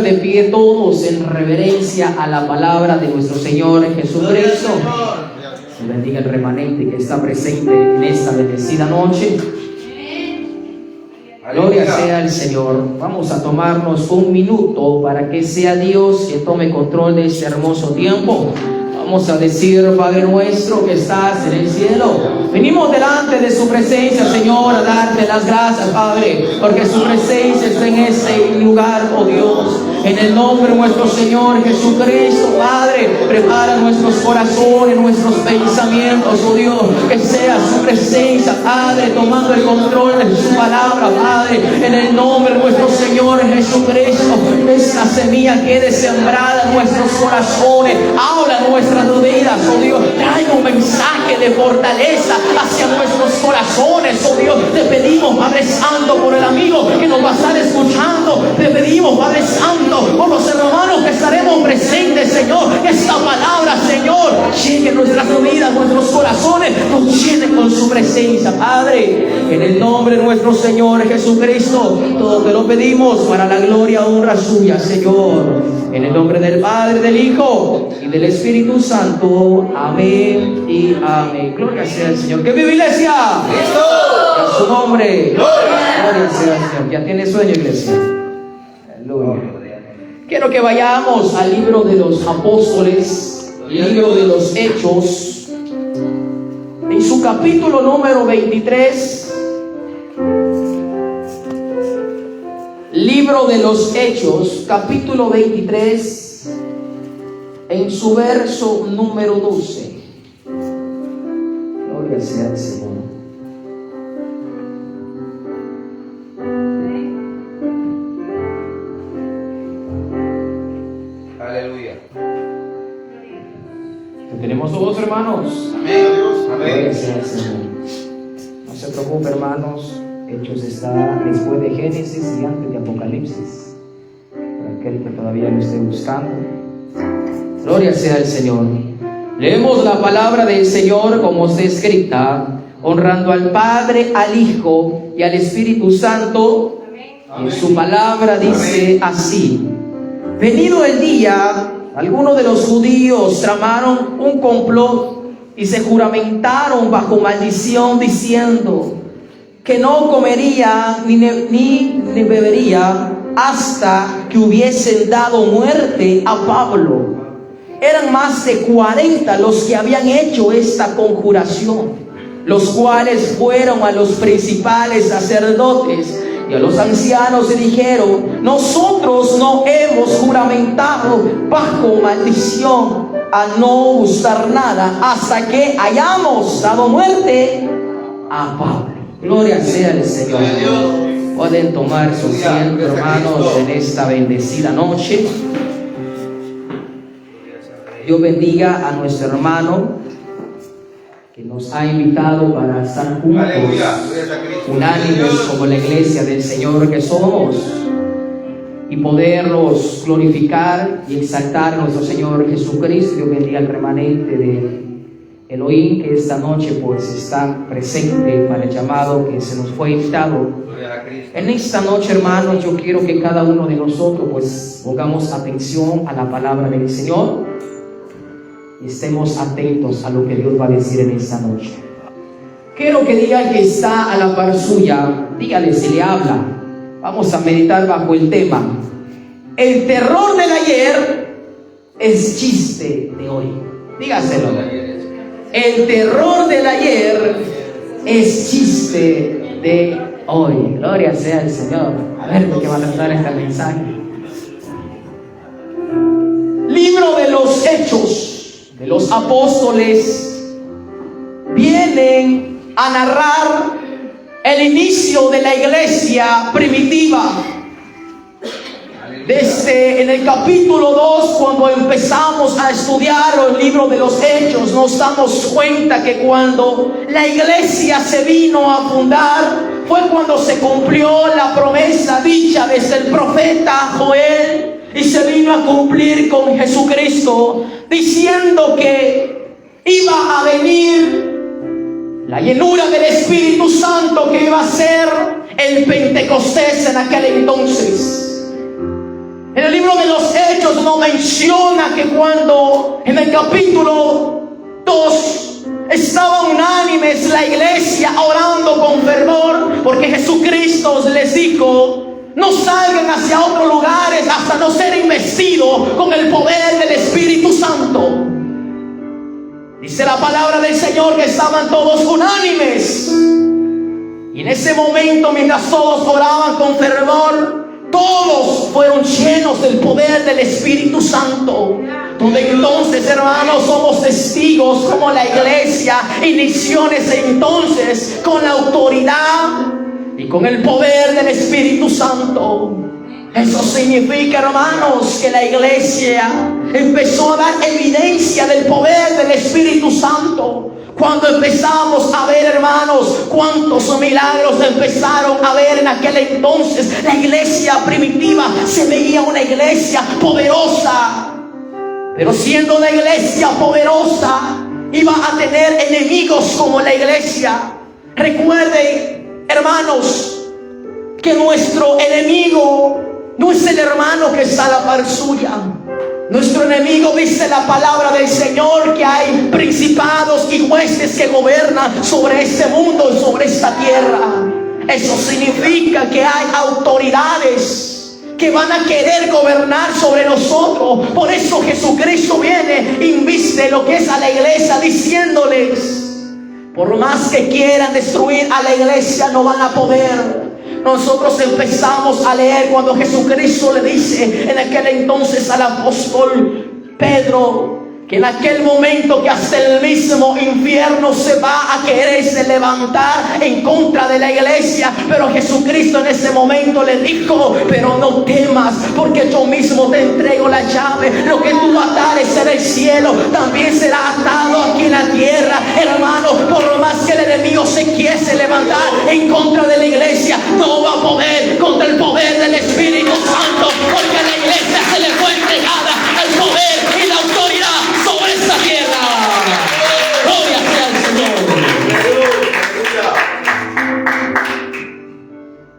pongan de pie todos en reverencia a la palabra de nuestro Señor Jesucristo. Que bendiga el remanente que está presente en esta bendecida noche. Gloria sea el Señor. Vamos a tomarnos un minuto para que sea Dios quien tome control de este hermoso tiempo. Vamos a decir: Padre nuestro que estás en el cielo. Venimos delante de su presencia, Señor, a darte las gracias, Padre, porque su presencia está en este lugar, oh Dios. En el nombre de nuestro Señor Jesucristo, Padre, prepara nuestros corazones, nuestros pensamientos, oh Dios, que sea su presencia, Padre, tomando el control de su palabra, Padre, en el nombre de nuestro Señor Jesucristo. Esta semilla quede sembrada en nuestros corazones, habla nuestras vidas, oh Dios, traiga un mensaje de fortaleza hacia nuestros corazones, oh Dios. Te pedimos, Padre Santo, por el amigo que nos va a estar escuchando. Te pedimos, Padre Santo, por los hermanos que estaremos presentes, Señor. Que esta palabra, Señor, llegue nuestras vidas, nuestros corazones, nos llene con su presencia, Padre. En el nombre de nuestro Señor Jesucristo, todo te lo pedimos para la gloria y honra suya, Señor. En el nombre del Padre, del Hijo y del Espíritu Santo. Amén y amén. Gloria sea al Señor. ¡Que viva Iglesia! ¡Cristo! En su nombre. Gloria sea al Señor. ¿Ya tiene sueño, Iglesia? Aleluya. Quiero que vayamos al libro de los apóstoles, libro de los Hechos, en su capítulo número 23. Libro de los Hechos, capítulo 23, en su verso número 12. Gloria sea al Señor. Aleluya. ¿Tenemos todos, hermanos? Amén, Dios. Amén. Gloria sea al Señor. No se preocupe, hermanos. Hechos está después de Génesis y antes de Apocalipsis, para aquel que todavía lo esté buscando. Gloria sea al Señor. Leemos la palabra del Señor como está escrita, honrando al Padre, al Hijo y al Espíritu Santo. Amén. En su palabra dice así: venido el día, algunos de los judíos tramaron un complot y se juramentaron bajo maldición, diciendo que no comería ni bebería hasta que hubiesen dado muerte a Pablo. Eran más de 40 los que habían hecho esta conjuración, los cuales fueron a los principales sacerdotes y a los ancianos y dijeron: nosotros no hemos juramentado bajo maldición a no gustar nada hasta que hayamos dado muerte a Pablo. Gloria sea al Señor. Pueden tomar su asiento, hermanos, en esta bendecida noche. Dios bendiga a nuestro hermano que nos ha invitado para estar juntos, unánimes como la iglesia del Señor que somos, y poderlos glorificar y exaltar a nuestro Señor Jesucristo. Dios bendiga al remanente de Elohim que esta noche pues está presente para el llamado que se nos fue invitado. En esta noche, hermanos, yo quiero que cada uno de nosotros pues pongamos atención a la palabra del Señor y estemos atentos a lo que Dios va a decir en esta noche. Quiero que diga que está a la par suya, dígale si le habla. Vamos a meditar bajo el tema: el terror del ayer es chiste de hoy. Dígaselo. El terror del ayer es chiste de hoy. Gloria sea al Señor. A ver de qué va a tratar este mensaje. Libro de los Hechos de los Apóstoles vienen a narrar el inicio de la iglesia primitiva. Desde en el capítulo 2, cuando empezamos a estudiar el libro de los Hechos, nos damos cuenta que cuando la iglesia se vino a fundar, fue cuando se cumplió la promesa dicha desde el profeta Joel, y se vino a cumplir con Jesucristo, diciendo que iba a venir la llenura del Espíritu Santo, que iba a ser el Pentecostés en aquel entonces. En el libro de los Hechos nos menciona que cuando en el capítulo 2 estaban unánimes la iglesia orando con fervor, porque Jesucristo les dijo: no salgan hacia otros lugares hasta no ser investidos con el poder del Espíritu Santo. Dice la palabra del Señor que estaban todos unánimes. Y en ese momento, mientras todos oraban con fervor, todos fueron llenos del poder del Espíritu Santo. Donde entonces, hermanos, somos testigos como la iglesia inició en ese entonces con la autoridad y con el poder del Espíritu Santo. Eso significa, hermanos, que la iglesia empezó a dar evidencia del poder del Espíritu Santo. Cuando empezamos a ver, hermanos, cuántos milagros empezaron a ver en aquel entonces. La iglesia primitiva se veía una iglesia poderosa. Pero siendo una iglesia poderosa, iba a tener enemigos como la iglesia. Recuerden, hermanos, que nuestro enemigo no es el hermano que está a la par suya. Nuestro enemigo, dice la palabra del Señor, que hay principados y jueces que gobiernan sobre este mundo y sobre esta tierra. Eso significa que hay autoridades que van a querer gobernar sobre nosotros. Por eso Jesucristo viene e inviste lo que es a la iglesia, diciéndoles: por más que quieran destruir a la iglesia, no van a poder. Nosotros empezamos a leer cuando Jesucristo le dice en aquel entonces al apóstol Pedro que en aquel momento que hasta el mismo infierno se va a quererse levantar en contra de la iglesia. Pero Jesucristo en ese momento le dijo: pero no temas, porque yo mismo te entrego la llave. Lo que tú atares en el cielo también será atado aquí en la tierra. Hermano, por más que el enemigo se quiese levantar en contra de la iglesia, no va a poder contra el poder del Espíritu Santo, porque a la iglesia se le fue entregada el poder y la autoridad sobre esta tierra. Gloria sea al Señor.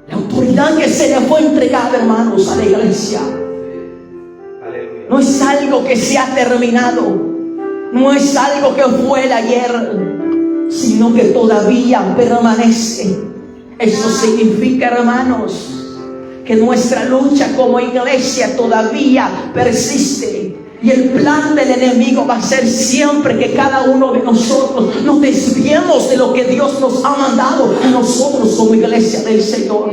La autoridad que se le fue entregada, hermanos, a la iglesia, no es algo que se ha terminado, no es algo que fue el ayer, sino que todavía permanece. Eso significa, hermanos, que nuestra lucha como iglesia todavía persiste. Y el plan del enemigo va a ser siempre que cada uno de nosotros nos desviemos de lo que Dios nos ha mandado a nosotros como iglesia del Señor.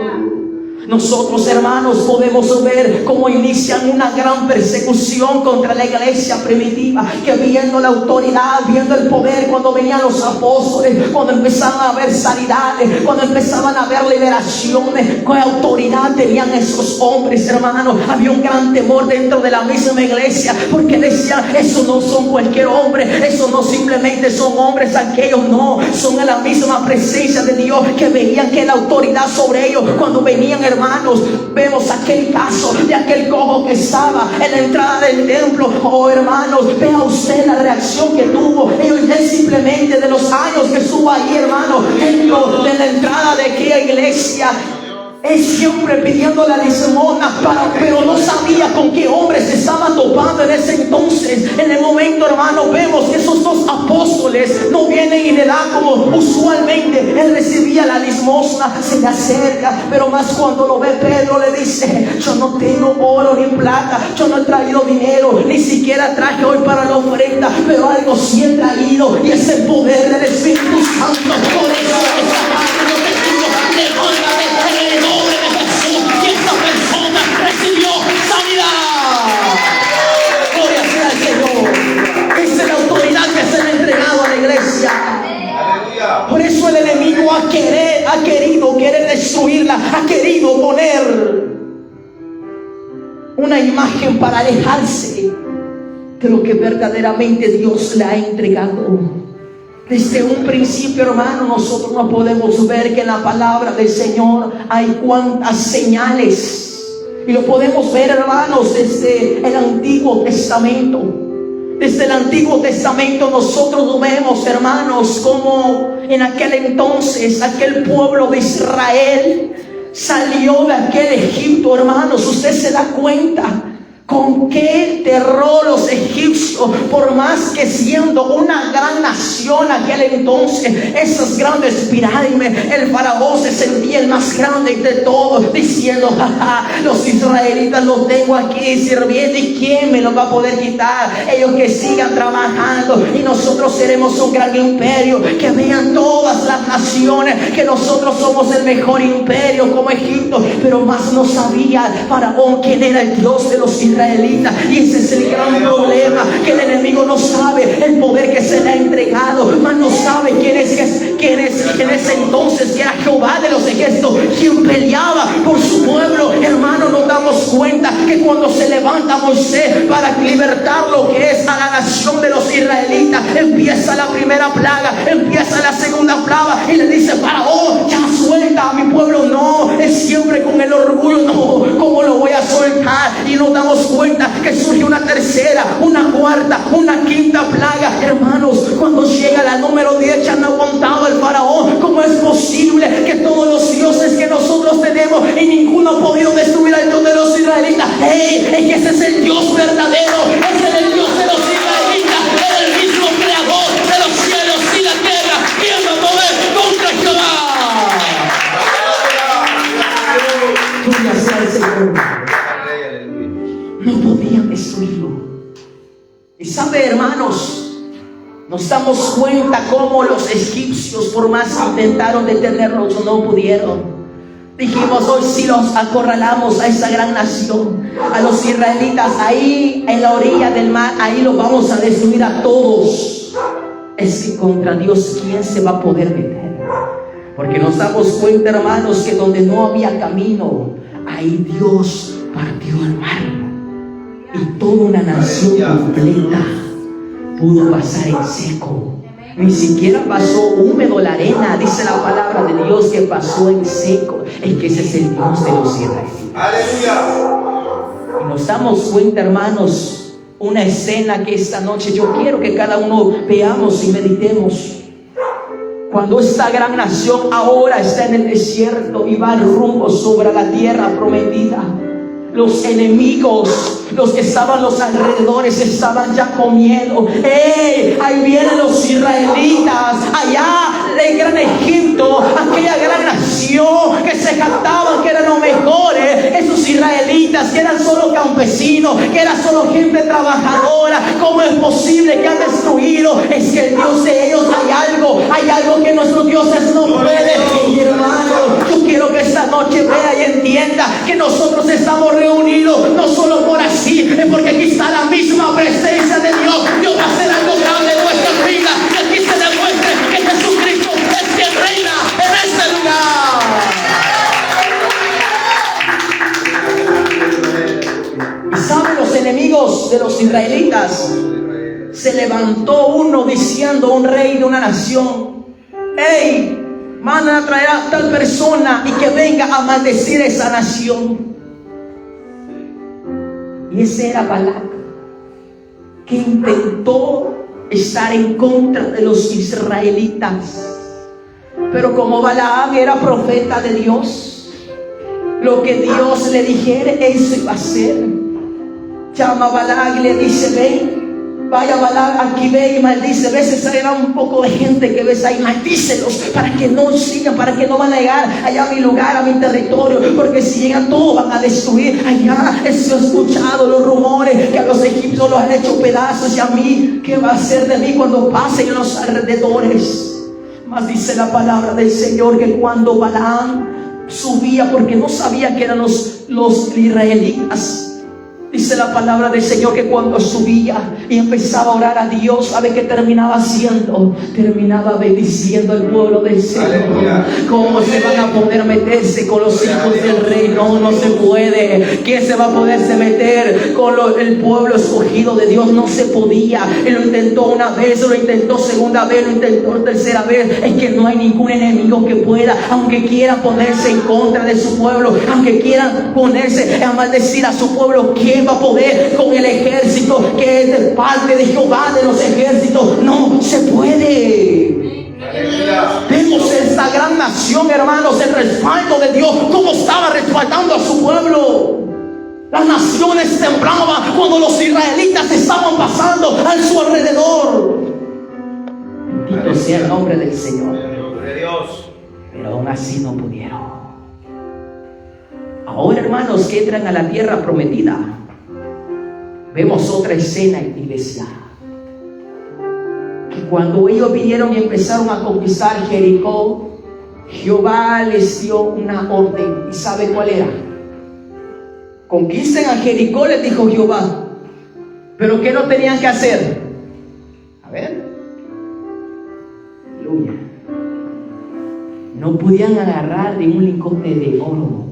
Nosotros, hermanos, podemos ver cómo inician una gran persecución contra la iglesia primitiva, que viendo la autoridad, viendo el poder, cuando venían los apóstoles, cuando empezaban a haber sanidades, cuando empezaban a haber liberaciones, ¿qué autoridad tenían esos hombres, hermanos? Había un gran temor dentro de la misma iglesia, porque decían: esos no son cualquier hombre, esos no simplemente son hombres aquellos, no, son en la misma presencia de Dios, que veían que la autoridad sobre ellos. Cuando venían, hermanos, vemos aquel caso de aquel cojo que estaba en la entrada del templo. Oh, hermanos, vea usted la reacción que tuvo. Ellos simplemente de los años que estuvo ahí, hermano, dentro de la entrada de aquella iglesia, él siempre pidiendo la limosna, pero no sabía con qué hombres se estaban topando en ese entonces. En el momento, hermano, vemos que esos dos apóstoles no vienen y le dan como usualmente él recibía la limosna. Se le acerca, pero más cuando lo ve Pedro, le dice: yo no tengo oro ni plata, yo no he traído dinero, ni siquiera traje hoy para la ofrenda, pero algo sí he traído, y es el poder del Espíritu Santo. Por eso esta parte yo te digo: levántate en el nombre de Jesús, y esta persona recibió sanidad. Gloria sea al Señor. Esa es la autoridad que se le ha entregado a la iglesia. Por eso el enemigo ha querido destruirla, ha querido poner una imagen para alejarse de lo que verdaderamente Dios le ha entregado. Desde un principio, hermano, nosotros no podemos ver que en la palabra del Señor hay cuantas señales. Y lo podemos ver, hermanos, desde el Antiguo Testamento. Desde el Antiguo Testamento nosotros vemos, hermanos, como en aquel entonces aquel pueblo de Israel salió de aquel Egipto, hermanos. Usted se da cuenta Con qué terror los egipcios, por más que siendo una gran nación aquel entonces, esas grandes pirámides, el faraón se sentía el más grande de todos, diciendo: los israelitas los tengo aquí sirviendo, ¿y quién me los va a poder quitar? Ellos que sigan trabajando y nosotros seremos un gran imperio, que vean todas las naciones que nosotros somos el mejor imperio como Egipto. Pero más no sabía faraón quién era el Dios de los israelitas. Y ese es el gran problema, que el enemigo no sabe el poder que se le ha entregado, mas no sabe quién es entonces, que era Jehová de los ejércitos, quien peleaba por su pueblo. Hermano, nos damos cuenta que cuando se levanta Moisés para libertar lo que es a la nación de los israelitas, empieza la primera plaga, empieza la segunda plaga, y le dice: faraón, ya suelta a mi pueblo. No, es siempre con el orgullo. No, ¿cómo lo voy a soltar? Y nos damos cuenta que surge una tercera, una cuarta, una quinta plaga. Hermanos, cuando llega la número 10 ya no aguantaba el faraón. ¿Cómo es posible que todos los dioses que nosotros tenemos y ninguno ha podido destruir al Dios de los israelitas? ¡Hey! Es que ese es el Dios verdadero, ese es el Dios de los israelitas, es el mismo creador de los cielos y la tierra. ¿Quién va a poder contra Jehová? Gloria sea el Señor. No podían destruirlo. Y sabe, hermanos, nos damos cuenta cómo los egipcios, por más que intentaron detenerlos, no pudieron. Dijimos: hoy sí los acorralamos a esa gran nación, a los israelitas ahí en la orilla del mar, ahí los vamos a destruir a todos. Es que contra Dios, ¿quién se va a poder meter? Porque nos damos cuenta, hermanos, que donde no había camino, ahí Dios partió el mar. Y toda una nación completa pudo pasar en seco. Ni siquiera pasó húmedo la arena. Dice la palabra de Dios que pasó en seco. Es que ese es el Dios de los israelitas. Aleluya. Y nos damos cuenta, hermanos, una escena que esta noche yo quiero que cada uno veamos y meditemos. Cuando esta gran nación ahora está en el desierto y va rumbo sobre la tierra prometida, los enemigos, los que estaban a los alrededores, estaban ya con miedo. ¡Hey! Ahí vienen los israelitas, allá del gran Egipto, aquella gran nación que se jactaban que eran los mejores. Esos israelitas que eran solo campesinos, que eran solo gente trabajadora. ¿Cómo es posible que han destruido? Es que el Dios de ellos hay algo que nuestros dioses no pueden. Y hermano, yo quiero que esta noche vea y entienda que nosotros estamos reunidos no solo por así, es porque aquí está la misma presencia de Dios. Dios va a hacer algo grande en nuestras vidas, que aquí se demuestre que Jesucristo es quien reina en este lugar. Y saben, los enemigos de los israelitas, se levantó uno diciendo, un rey de una nación: hey, mandan a traer a tal persona y que venga a maldecir a esa nación. Y ese era Balac, que intentó estar en contra de los israelitas. Pero como Balaam era profeta de Dios, lo que Dios le dijere, eso iba a hacer. Llama a Balac y le dice: ven, vaya Balac, aquí ve y maldice. Ves, era un poco de gente que ves ahí, maldícelos para que no sigan, para que no van a llegar allá a mi lugar, a mi territorio, porque si llegan todos van a destruir allá. Eso he escuchado los rumores que a los egipcios los han hecho pedazos, y a mí, ¿qué va a hacer de mí cuando pasen en los alrededores? Mas dice la palabra del Señor que cuando Balaam subía, porque no sabía que eran los israelitas, dice la palabra del Señor que cuando subía y empezaba a orar a Dios, ¿sabe qué terminaba haciendo? Terminaba bendiciendo al pueblo del Señor. Aleluya. ¿Cómo se van a poder meterse con los hijos del rey? No, no se puede. ¿Quién se va a poderse meter con el pueblo escogido de Dios? No se podía. Él lo intentó una vez, lo intentó segunda vez, lo intentó tercera vez. Es que no hay ningún enemigo que pueda, aunque quieran ponerse en contra de su pueblo, aunque quieran ponerse a maldecir a su pueblo, ¿quién va a poder con el ejército que es de parte de Jehová de los ejércitos? No se puede. Vemos esta gran nación, hermanos, el respaldo de Dios, cómo estaba respaldando a su pueblo. Las naciones temblaban cuando los israelitas estaban pasando a su alrededor. Bendito sea el nombre del Señor. Pero aún así no pudieron. Ahora, hermanos, que entran a la tierra prometida, vemos otra escena en la iglesia. Que cuando ellos vinieron y empezaron a conquistar Jericó, Jehová les dio una orden. ¿Y sabe cuál era? Conquisten a Jericó, les dijo Jehová. ¿Pero qué no tenían que hacer? A ver. Aleluya. No podían agarrar de un lingote de oro,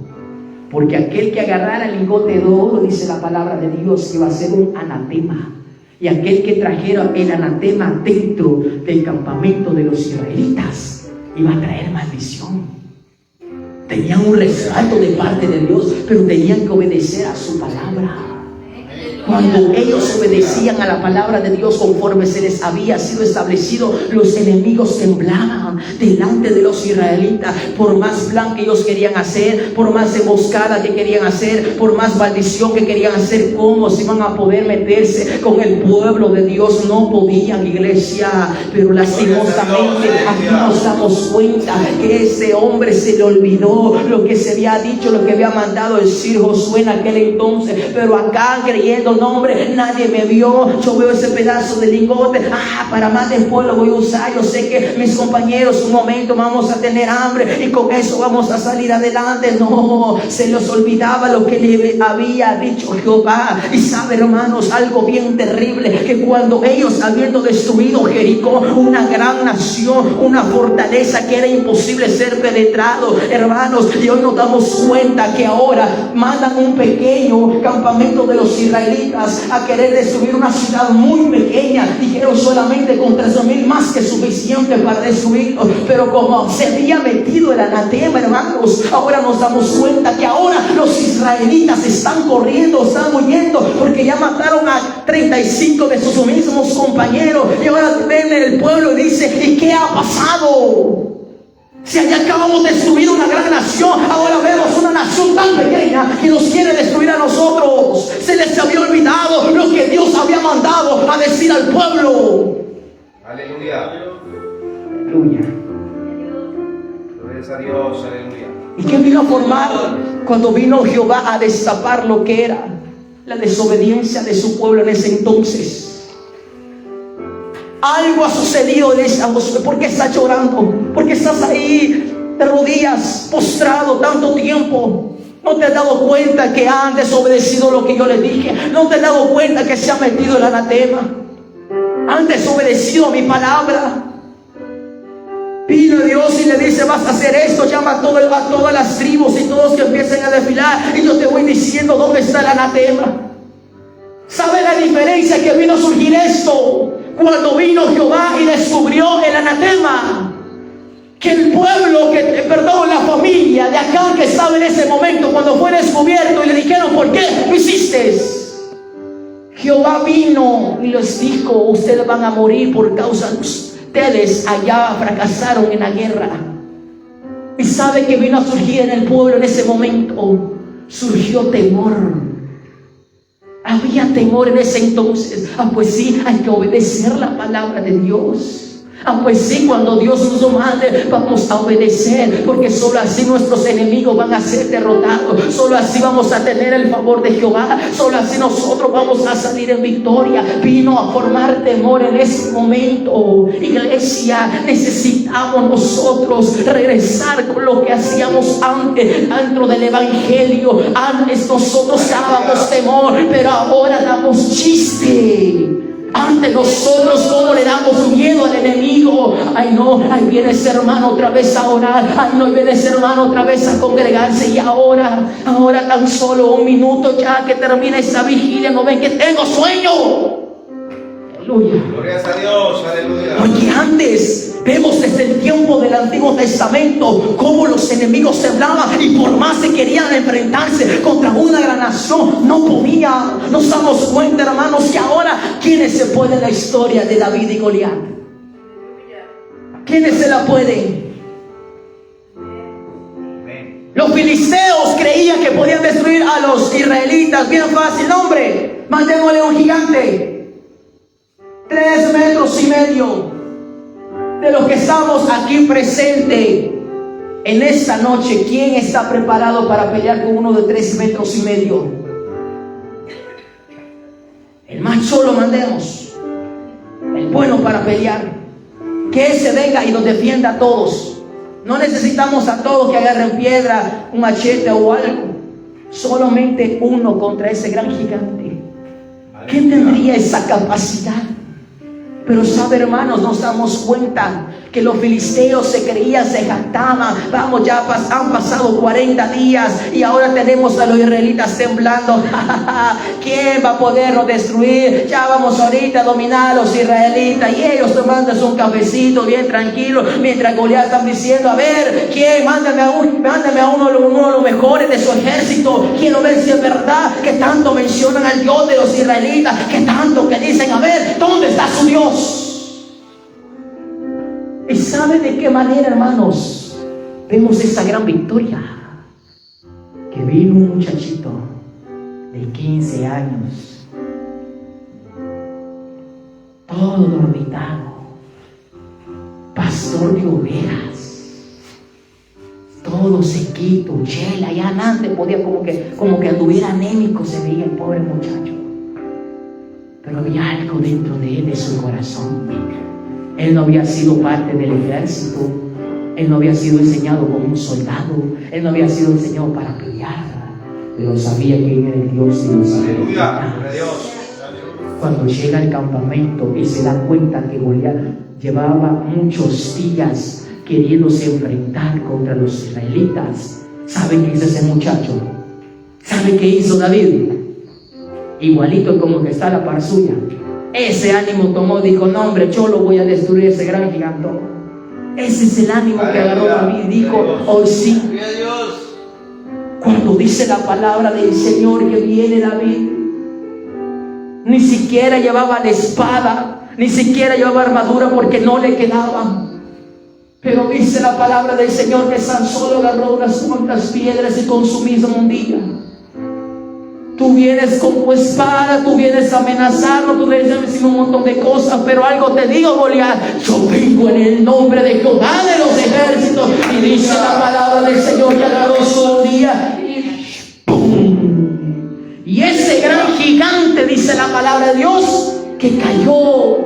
porque aquel que agarrara el lingote de oro, dice la palabra de Dios, que iba a ser un anatema. Y aquel que trajera el anatema dentro del campamento de los israelitas iba a traer maldición. Tenían un respaldo de parte de Dios, pero tenían que obedecer a su palabra. Cuando ellos obedecían a la palabra de Dios conforme se les había sido establecido, los enemigos temblaban delante de los israelitas. Por más plan que ellos querían hacer, por más emboscada que querían hacer, por más maldición que querían hacer, ¿cómo se iban a poder meterse con el pueblo de Dios? No podían, iglesia. Pero lastimosamente aquí nos damos cuenta que ese hombre se le olvidó lo que se había dicho, lo que había mandado decir Josué en aquel entonces. Pero acá, creyendo, no, hombre, nadie me vio, yo veo ese pedazo de lingote, para más después lo voy a usar, yo sé que mis compañeros un momento vamos a tener hambre y con eso vamos a salir adelante. No, se les olvidaba lo que le había dicho Jehová. Y sabe, hermanos, algo bien terrible, que cuando ellos, habiendo destruido Jericó, una gran nación, una fortaleza que era imposible ser penetrado, hermanos, y hoy nos damos cuenta que ahora mandan un pequeño campamento de los israelitas a querer destruir una ciudad muy pequeña. Dijeron solamente con 13,000, más que suficiente para destruirlo. Pero como se había metido el anatema, hermanos, ahora nos damos cuenta que ahora los israelitas están corriendo, están huyendo, porque ya mataron a 35 de sus mismos compañeros. Y ahora ven el pueblo y dice: ¿y qué ha pasado? Si allá acabamos de destruir una gran nación, ahora vemos una nación tan pequeña que nos quiere destruir a nosotros. Se les había olvidado lo que Dios había mandado a decir al pueblo. Aleluya. Aleluya. Gloria a Dios, aleluya. ¿Y qué vino a formar cuando vino Jehová a destapar lo que era la desobediencia de su pueblo en ese entonces? Algo ha sucedido en esa Josué. ¿Por qué estás llorando? ¿Por qué estás ahí de rodillas, postrado tanto tiempo? ¿No te has dado cuenta que han desobedecido lo que yo les dije? ¿No te has dado cuenta que se ha metido el anatema? ¿Han desobedecido mi palabra? Vino Dios y le dice: vas a hacer esto, llama a todas las tribus y todos que empiecen a desfilar, y yo te voy diciendo dónde está el anatema. ¿Sabe la diferencia que vino a surgir esto? Cuando vino Jehová y descubrió el anatema, que el pueblo, la familia de Acán que estaba en ese momento, cuando fue descubierto y le dijeron: ¿por qué lo hiciste? Jehová vino y les dijo: ustedes van a morir por causa de ustedes, allá fracasaron en la guerra. Y sabe que vino a surgir en el pueblo en ese momento, surgió temor. Había temor en ese entonces. Pues sí, hay que obedecer la palabra de Dios. Pues sí, cuando Dios nos mande, vamos a obedecer, porque solo así nuestros enemigos van a ser derrotados. Solo así vamos a tener el favor de Jehová. Solo así nosotros vamos a salir en victoria. Vino a formar temor en ese momento. Iglesia, necesitamos nosotros regresar con lo que hacíamos antes, dentro del evangelio. Antes nosotros dábamos temor, pero ahora damos chiste. Ante nosotros, ¿cómo le damos miedo al enemigo? Ay no, ahí viene ese hermano otra vez a orar. Ay no, ahí viene ese hermano otra vez a congregarse. Y ahora tan solo un minuto ya que termina esa vigilia, ¿no ven que tengo sueño? Aleluya. Gloria a Dios, aleluya. Porque antes vemos desde el tiempo del Antiguo Testamento cómo los enemigos temblaban, y por más que querían enfrentarse contra una gran nación, no podían. Nos damos cuenta, hermanos, que ahora, ¿quiénes se pueden la historia de David y Goliat? ¿Quiénes se la pueden? Los filisteos creían que podían destruir a los israelitas bien fácil. No, hombre, mandémosle un gigante 3,5 metros. De los que estamos aquí presentes en esta noche, ¿quién está preparado para pelear con uno de 3,5 metros? El macho lo mandemos, el bueno para pelear, que Él se venga y nos defienda a todos. No necesitamos a todos que agarren piedra, un machete o algo. Solamente uno contra ese gran gigante. ¿Quién tendría esa capacidad? Pero sabe, hermanos, nos damos cuenta que los filisteos se creían, se jactaban. Vamos, ya han pasado 40 días y ahora tenemos a los israelitas temblando. ¿Quién va a podernos destruir? Ya vamos ahorita a dominar a los israelitas. Y ellos tomándose un cafecito bien tranquilo, mientras Goliat están diciendo: a ver, ¿quién? Mándame a uno de los mejores de su ejército. Quiero ver si es verdad que tanto mencionan al Dios de los israelitas, que tanto que dicen: a ver, ¿dónde está su Dios? ¿Y sabe de qué manera, hermanos, vemos esa gran victoria? Que vino un muchachito de 15 años, todo dormitado, pastor de ovejas, todo sequito, chela, ya antes podía como que anduviera anémico, se veía el pobre muchacho. Pero había algo dentro de él, de su corazón. Él no había sido parte del ejército. Él no había sido enseñado como un soldado. Él no había sido enseñado para pelear. Pero sabía quién era el Dios de los Aleluya. Cuando llega al campamento y se da cuenta que Goliat llevaba muchos días queriéndose enfrentar contra los israelitas, ¿sabe qué hizo ese muchacho? ¿Sabe qué hizo David? Igualito como que está a la par suya. Ese ánimo tomó, dijo: no, hombre, yo lo voy a destruir, ese gran gigantón. Ese es el ánimo que agarró David. Dijo: hoy sí. Cuando dice la palabra del Señor que viene David, ni siquiera llevaba la espada, ni siquiera llevaba armadura, porque no le quedaba. Pero dice la palabra del Señor que Sansón solo agarró unas cuantas piedras y con su misma hundilla. Tú vienes con tu espada, tú vienes a amenazarlo, tú vienes a decir un montón de cosas, pero algo te digo, Goliat: yo vengo en el nombre de Jehová de los ejércitos. Y dice la palabra del Señor que agarró su día y ¡pum! Y ese gran gigante, dice la palabra de Dios, que cayó.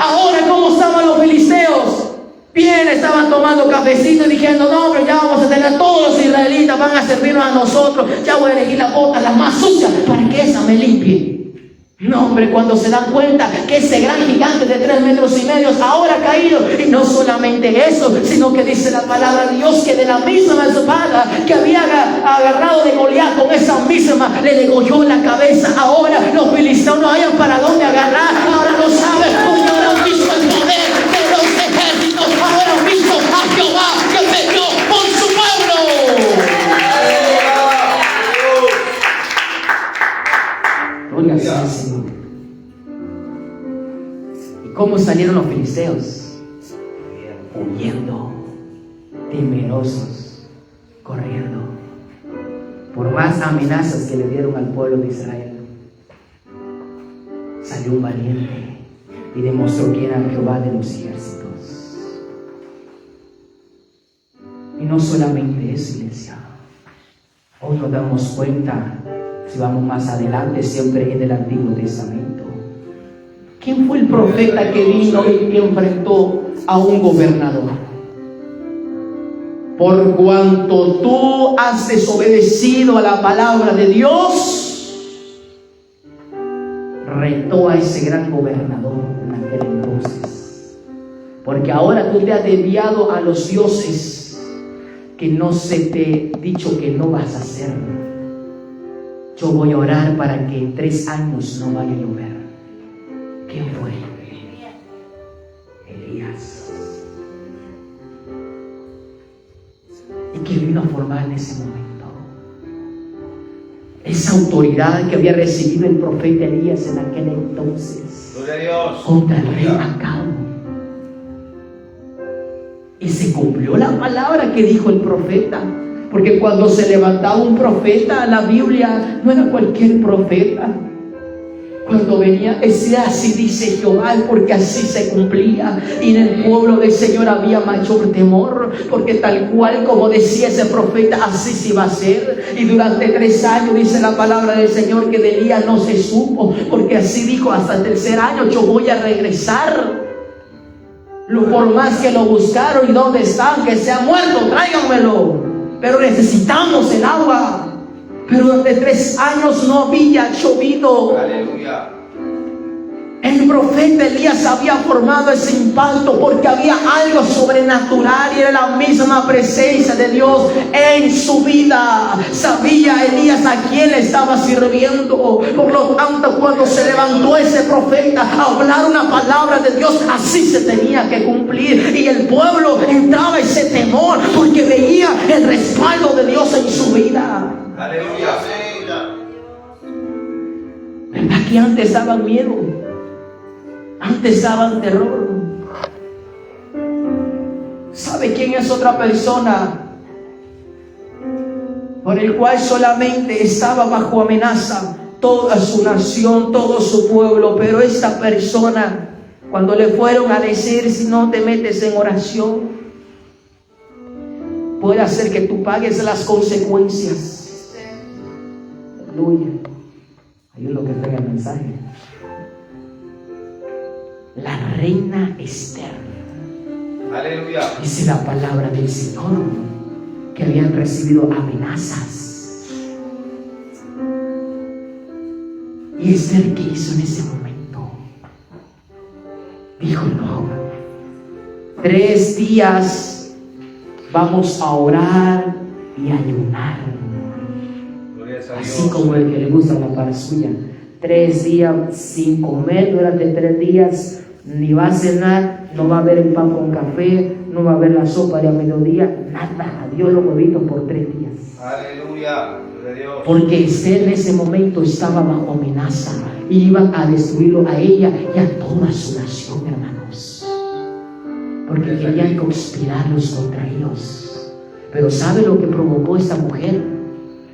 Ahora, ¿cómo estaban los filisteos? Bien, estaban tomando cafecito y diciendo: no, pero ya vamos a tener todos los israelitas, van a servirnos a nosotros. Ya voy a elegir las botas, las más sucias, para que esa me limpie. No, hombre, cuando se dan cuenta que ese gran gigante de 3,5 metros ahora ha caído. Y no solamente eso, sino que dice la palabra de Dios que de la misma espada que había agarrado de Goliat, con esa misma le degolló la cabeza. Ahora los filisteos no hayan para dónde agarrar. Ahora no saben, porque ahora han visto el poder de los ejércitos. Ahora han visto a Jehová que peleó por su pueblo. Gloria al Señor. ¿Y cómo salieron los filisteos? Huyendo, temerosos, corriendo. Por más amenazas que le dieron al pueblo de Israel, salió un valiente y demostró quién era Jehová de los ejércitos. Y no solamente eso, iglesia. Hoy nos damos cuenta, si vamos más adelante, siempre en el Antiguo Testamento, ¿quién fue el profeta que vino y que enfrentó a un gobernador? Por cuanto tú has desobedecido a la palabra de Dios, retó a ese gran gobernador en aquel entonces. Porque ahora tú te has desviado a los dioses que no se te ha dicho que no vas a hacer. Yo voy a orar para que en 3 años no vaya a llover. ¿Quién fue? Elías. ¿Y qué vino a formar en ese momento? Esa autoridad que había recibido el profeta Elías en aquel entonces. Gloria a Dios. Contra el rey Acab. Y se cumplió la palabra que dijo el profeta. Porque cuando se levantaba un profeta, la Biblia no era cualquier profeta. Cuando venía, ese así dice Jehová, porque así se cumplía. Y en el pueblo del Señor había mayor temor, porque tal cual como decía ese profeta, así se iba a hacer. Y durante 3 años dice la palabra del Señor que de Elías no se supo, porque así dijo: hasta el 3er año yo voy a regresar. Por más que lo buscaron, ¿y dónde están? Que se ha muerto, tráiganmelo. Pero necesitamos el agua. Pero durante 3 años no había llovido. Aleluya. El profeta Elías había formado ese impacto porque había algo sobrenatural y era la misma presencia de Dios en su vida. Sabía Elías a quién le estaba sirviendo. Por lo tanto, cuando se levantó ese profeta a hablar una palabra de Dios, así se tenía que cumplir. Y el pueblo entraba ese temor porque veía el respaldo de Dios en su vida. Aleluya. ¿Verdad que antes daban miedo? Antes daban terror. ¿Sabe quién es otra persona por el cual solamente estaba bajo amenaza toda su nación, todo su pueblo? Pero esta persona, cuando le fueron a decir: si no te metes en oración, puede hacer que tú pagues las consecuencias. Aleluya. Ahí es lo que pega el mensaje. La reina Esther. Aleluya. Dice la palabra del Señor que habían recibido amenazas. ¿Y Esther qué hizo en ese momento? Dijo: no, 3 días vamos a orar y ayunar. Así como el que le gusta la para suya. 3 días sin comer durante 3 días, ni va a cenar, no va a haber el pan con café, no va a haber la sopa de a mediodía, nada. Adiós los huevitos por 3 días. Aleluya. De Dios. Porque Esther en ese momento estaba bajo amenaza y iban a destruirlo a ella y a toda su nación, hermanos. Porque querían conspirarlos contra ellos. Pero ¿sabe lo que provocó esta mujer?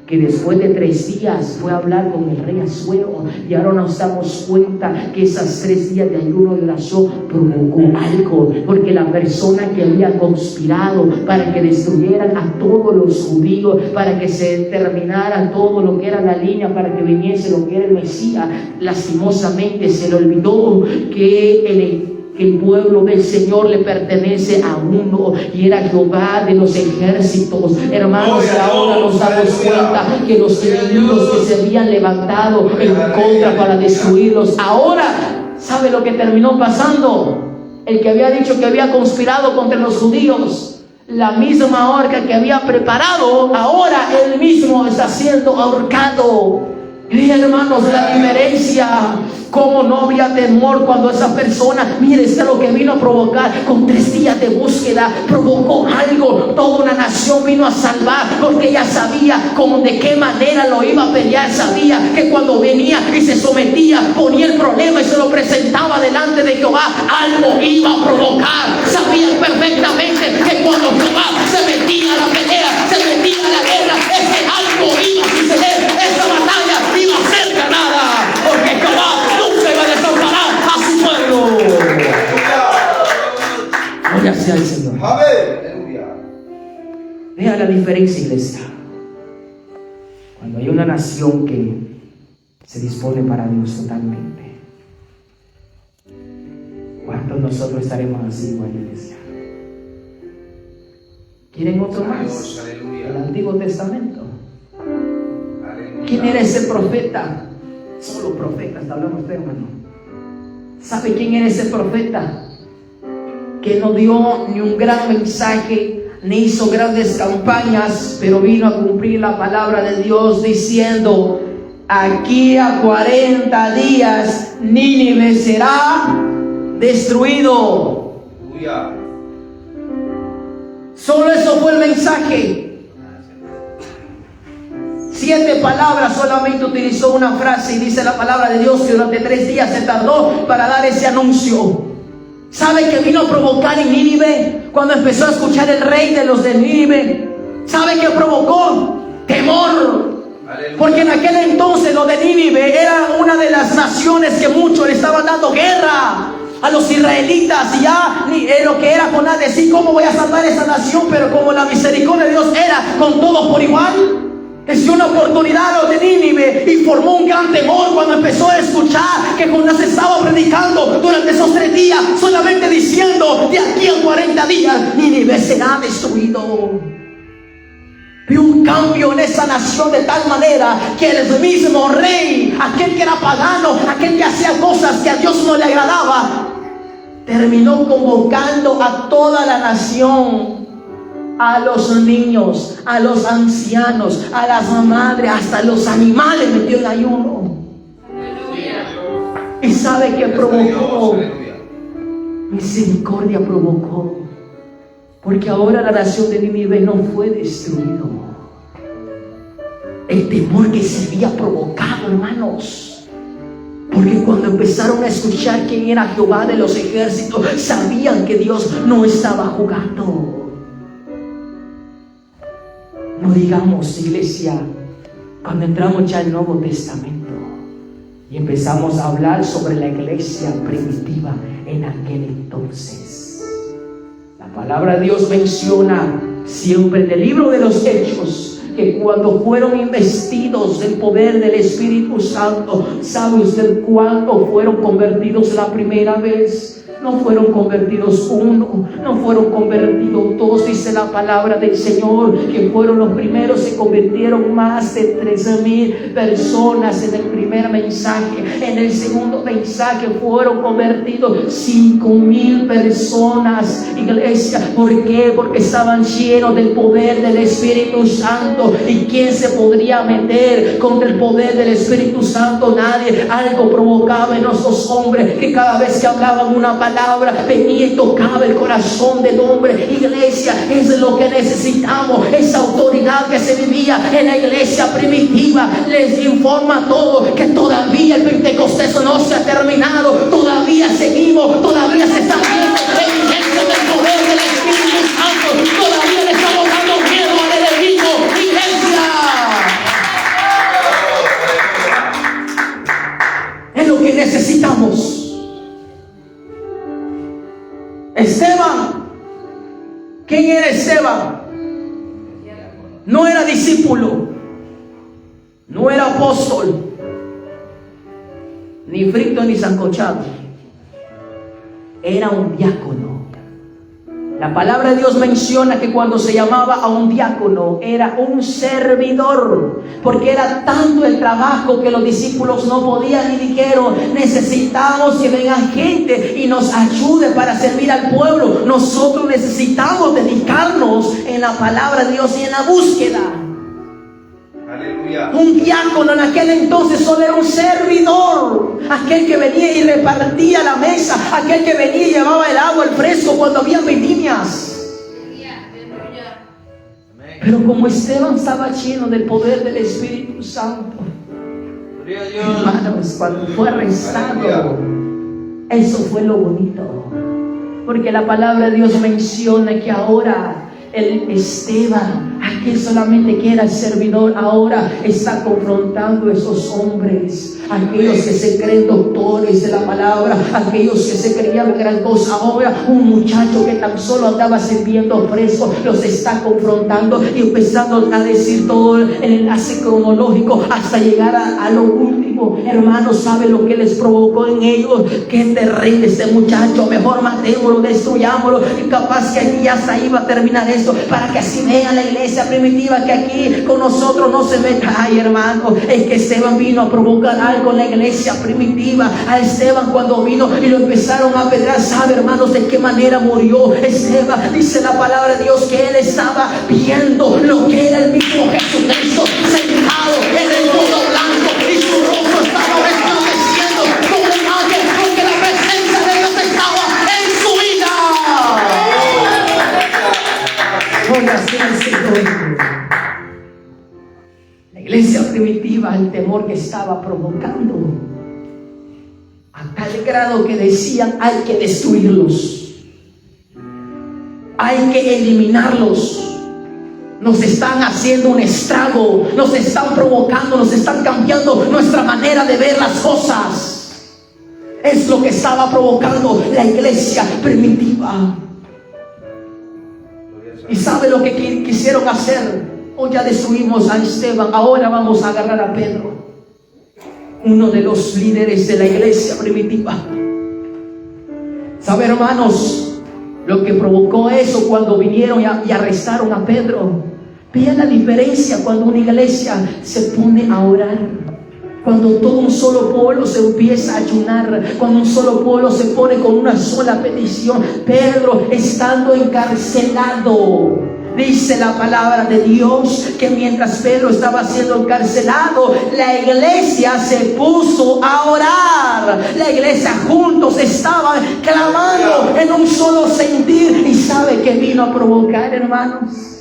Que después de 3 días fue a hablar con el rey Asuero, y ahora nos damos cuenta que esos 3 días de ayuno y oración provocó algo, porque la persona que había conspirado para que destruyeran a todos los judíos, para que se terminara todo lo que era la línea, para que viniese lo que era el Mesías, lastimosamente se le olvidó que el pueblo del Señor le pertenece a uno, y era Jehová de los ejércitos. Hermanos, ahora nos damos cuenta que los enemigos que se habían levantado en contra para destruirlos, ahora, ¿sabe lo que terminó pasando? El que había dicho que había conspirado contra los judíos, la misma horca que había preparado, ahora él mismo está siendo ahorcado. Y hermanos, la diferencia, como no había temor cuando esa persona, mire, esto es lo que vino a provocar. Con 3 días de búsqueda provocó algo, toda una nación vino a salvar, porque ella sabía de qué manera lo iba a pelear. Sabía que cuando venía y se sometía, ponía el problema y se lo presentaba delante de Jehová, algo iba a provocar. Sabía perfectamente que cuando Jehová se metía a la pelea, se metía a la guerra, ese algo iba a suceder. Esa batalla iba a ser ganada, porque Jehová nunca iba a desamparar a su pueblo. Gloria sea el Señor. Aleluya. Vea la diferencia, iglesia. Cuando hay una nación que se dispone para Dios totalmente, ¿cuántos nosotros estaremos así igual, iglesia? ¿Quieren otro más? El Antiguo Testamento. ¿Quién era ese profeta? Solo profetas, hablamos usted, hermano. ¿Sabe quién era ese profeta? Que no dio ni un gran mensaje, ni hizo grandes campañas, pero vino a cumplir la palabra de Dios diciendo: aquí a 40 días Nínive será destruido. Solo eso fue el mensaje. 7 palabras, solamente utilizó una frase, y dice la palabra de Dios que durante 3 días se tardó para dar ese anuncio. ¿Sabe qué vino a provocar en Nínive? Cuando empezó a escuchar el rey de los de Nínive, ¿Sabe qué provocó? Temor. Porque en aquel entonces lo de Nínive era una de las naciones que muchos le estaban dando guerra a los israelitas. Y ya lo que era Jonás decir, ¿cómo voy a salvar esa nación? Pero como la misericordia de Dios era con todos por igual, les dio una oportunidad a los de Nínive y formó un gran temor cuando empezó a escuchar que Jonás estaba predicando durante esos 3 días, solamente diciendo: de aquí a 40 días Nínive será destruido. Vio un cambio en esa nación de tal manera que el mismo rey, aquel que era pagano, aquel que hacía cosas que a Dios no le agradaba, terminó convocando a toda la nación, a los niños, a los ancianos, a las madres, hasta los animales metió en ayuno. ¿Y sabe qué provocó? Misericordia provocó. Porque ahora la nación de Nínive no fue destruido. El temor que se había provocado, hermanos. Porque cuando empezaron a escuchar quién era Jehová de los ejércitos, sabían que Dios no estaba jugando. No digamos, iglesia, cuando entramos ya al Nuevo Testamento y empezamos a hablar sobre la iglesia primitiva en aquel entonces. La palabra de Dios menciona siempre en el libro de los Hechos que cuando fueron investidos del poder del Espíritu Santo, ¿sabe usted cuántos fueron convertidos la primera vez? No fueron convertidos 1, no fueron convertidos 2, dice la palabra del Señor, que fueron los primeros, se convirtieron más de 13,000 personas en el primer mensaje. En el segundo mensaje fueron convertidos 5,000 personas, iglesia. ¿Por qué? Porque estaban llenos del poder del Espíritu Santo. ¿Y quién se podría meter contra el poder del Espíritu Santo? Nadie. Algo provocaba en esos hombres que cada vez que hablaban una palabra venía y tocaba el corazón del hombre. Iglesia, es lo que necesitamos. Esa autoridad que se vivía en la iglesia primitiva les informa a todos que todavía el Pentecostés no se ha terminado. Todavía seguimos, todavía se está viendo la evidencia del poder del Espíritu Santo. Todavía le estamos dando miedo al enemigo. Iglesia, es lo que necesitamos. Esteban, ¿quién era Esteban? No era discípulo, no era apóstol, ni frito ni sancochado, era un diácono. La palabra de Dios menciona que cuando se llamaba a un diácono era un servidor, porque era tanto el trabajo que los discípulos no podían, y dijeron: necesitamos que venga gente y nos ayude para servir al pueblo. Nosotros necesitamos dedicarnos en la palabra de Dios y en la búsqueda. Aleluya. Un diácono en aquel entonces solo era un servidor, aquel que venía y repartía la mesa, aquel que venía y llevaba el agua, el fresco cuando había vendimias. Pero como Esteban estaba lleno del poder del Espíritu Santo, hermanos, cuando fue arrestado, eso fue lo bonito, porque la palabra de Dios menciona que ahora el Esteban, aquel solamente que era el servidor, ahora está confrontando a esos hombres, aquellos que se creen doctores de la palabra, aquellos que se creían gran cosa. Ahora un muchacho que tan solo andaba sirviendo fresco los está confrontando y empezando a decir todo el enlace cronológico hasta llegar a lo último. Hermanos, ¿sabe lo que les provocó en ellos? Qué terrible este muchacho, mejor matémoslo, destruyámoslo, y capaz que aquí hasta iba a terminar esto, para que así vean la iglesia primitiva que aquí con nosotros no se meta. Ay, hermano, es que Esteban vino a provocar algo en la iglesia primitiva. A Esteban, cuando vino y lo empezaron a apedrear, ¿sabe, hermanos, de qué manera murió Esteban? Dice la palabra de Dios que él estaba viendo lo que era el mismo Jesucristo sentado en el trono blanco, y su rostro estaba resplandeciendo como un ángel, porque la presencia de Dios estaba en su vida. Gloria sea al Señor. La iglesia primitiva, el temor que estaba provocando, a tal grado que decían: hay que destruirlos, hay que eliminarlos. nos están haciendo un estrago, nos están provocando, nos están cambiando nuestra manera de ver las cosas. Es lo que estaba provocando la iglesia primitiva. ¿Y sabe lo que quisieron hacer? Hoy ya destruimos a Esteban, ahora vamos a agarrar a Pedro, uno de los líderes de la iglesia primitiva. ¿Sabe, hermanos? Lo que provocó eso cuando vinieron y arrestaron a Pedro. Vean la diferencia cuando una iglesia se pone a orar. Cuando todo un solo pueblo se empieza a ayunar. Cuando un solo pueblo se pone con una sola petición. Pedro, estando encarcelado, dice la palabra de Dios que mientras Pedro estaba siendo encarcelado, la iglesia se puso a orar. La iglesia juntos estaban clamando en un solo sentir. ¿Y sabe qué vino a provocar, hermanos?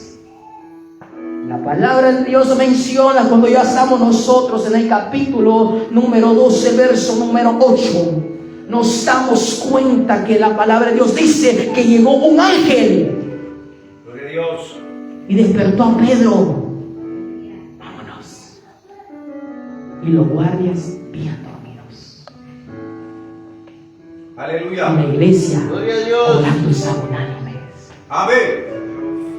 La palabra de Dios menciona cuando ya estamos nosotros en el capítulo número 12, verso número 8. Nos damos cuenta que la palabra de Dios dice que llegó un ángel. Gloria a Dios. Y despertó a Pedro. Vámonos. Y los guardias bien dormidos. Aleluya. En la iglesia, Gloria a Dios. orando estaban unánimes. Amén.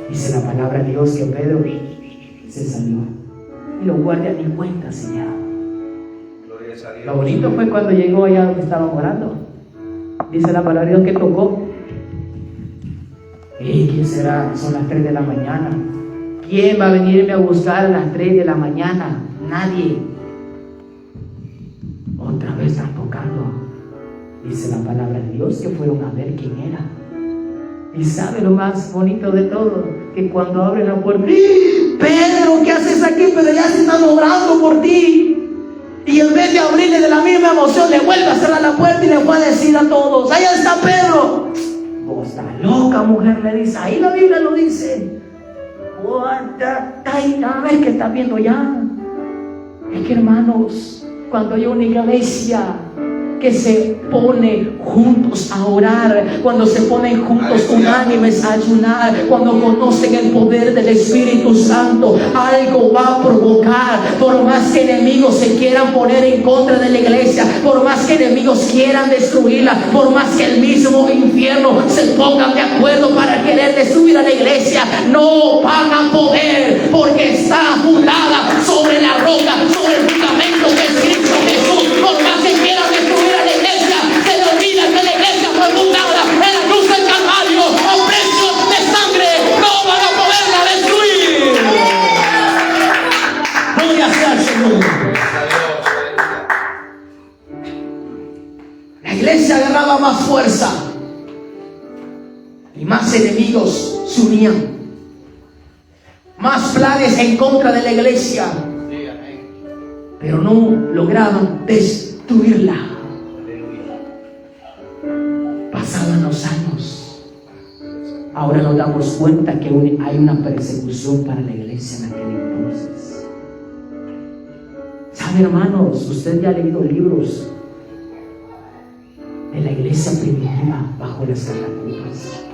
Dice la palabra de Dios que Pedro se salió. Y los guardias ni cuenta se dieron. Gloria a Dios. Lo bonito fue cuando llegó allá donde estaban orando. Dice la palabra de Dios que tocó. ¿Quién será? Son las 3 de la mañana. ¿Quién va a venirme a buscar a las 3 de la mañana? Nadie. Otra vez están tocando. Dice la palabra de Dios que fueron a ver quién era. Y sabe lo más bonito de todo, que cuando abren la puerta, Pedro, ¿qué haces aquí? Pero ya se están orando por ti. Y en vez de abrirle de la misma emoción, le vuelve a cerrar la puerta y le fue a decir a todos: allá está Pedro. Vos estás loca, mujer, le dice. Ahí la Biblia lo dice. A ver qué estás viendo ya. Es que, hermanos, cuando hay una iglesia que se pone juntos a orar, cuando se ponen juntos unánimes a ayunar, cuando conocen el poder del Espíritu Santo, algo va a provocar. Por más que enemigos se quieran poner en contra de la iglesia, por más que enemigos quieran destruirla, por más que el mismo infierno se pongan de acuerdo para querer destruir a la iglesia, no van a poder, porque está fundada sobre la roca, sobre el fundamento que es Cristo Jesús. Por más que quieran destruir a la iglesia, se le olvida que la iglesia fue fundada en la cruz del Calvario. A precio de sangre no van a poderla destruir. Gloria sea al Señor. La iglesia agarraba más fuerza y más enemigos se unían, más planes en contra de la iglesia, pero no lograban destruirla. Pasaban los años. Ahora nos damos cuenta que hay una persecución para la iglesia en aquel entonces. ¿Sabe, hermanos? Usted ya ha leído libros de la iglesia primitiva bajo las catacumbas.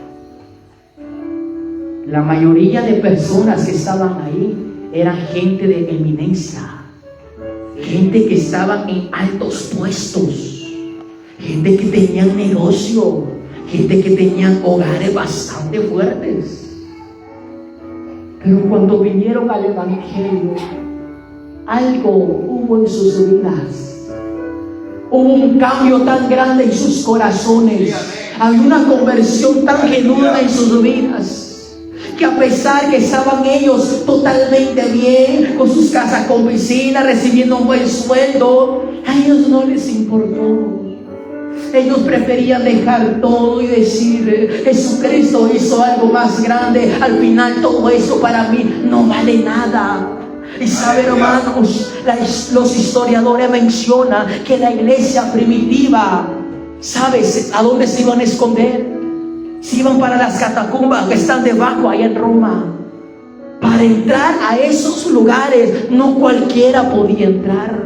La mayoría de personas que estaban ahí eran gente de eminencia, gente que estaban en altos puestos, gente que tenían negocio, gente que tenían hogares bastante fuertes. Pero cuando vinieron al Evangelio, algo hubo en sus vidas. Hubo un cambio tan grande en sus corazones. Había una conversión tan genuina en sus vidas, que a pesar que estaban ellos totalmente bien, con sus casas con piscina, recibiendo un buen sueldo, a ellos no les importó. Ellos preferían dejar todo y decir: Jesucristo hizo algo más grande. Al final todo eso para mí no vale nada. Y saben, hermanos, los historiadores mencionan que la iglesia primitiva, ¿sabes a dónde se iban a esconder? Se iban para las catacumbas que están debajo allá en Roma. Para entrar a esos lugares no cualquiera podía entrar.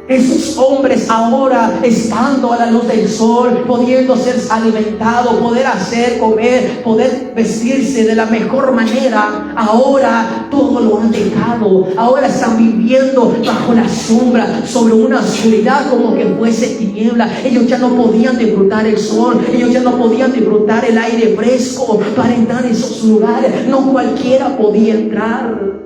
Esos hombres ahora, estando a la luz del sol, pudiendo ser alimentados, poder hacer, comer, poder vestirse de la mejor manera, ahora todo lo han dejado. Ahora están viviendo bajo la sombra, sobre una oscuridad como que fuese tiniebla. Ellos ya no podían disfrutar el sol, ellos ya no podían disfrutar el aire fresco para entrar en esos lugares. No cualquiera podía entrar.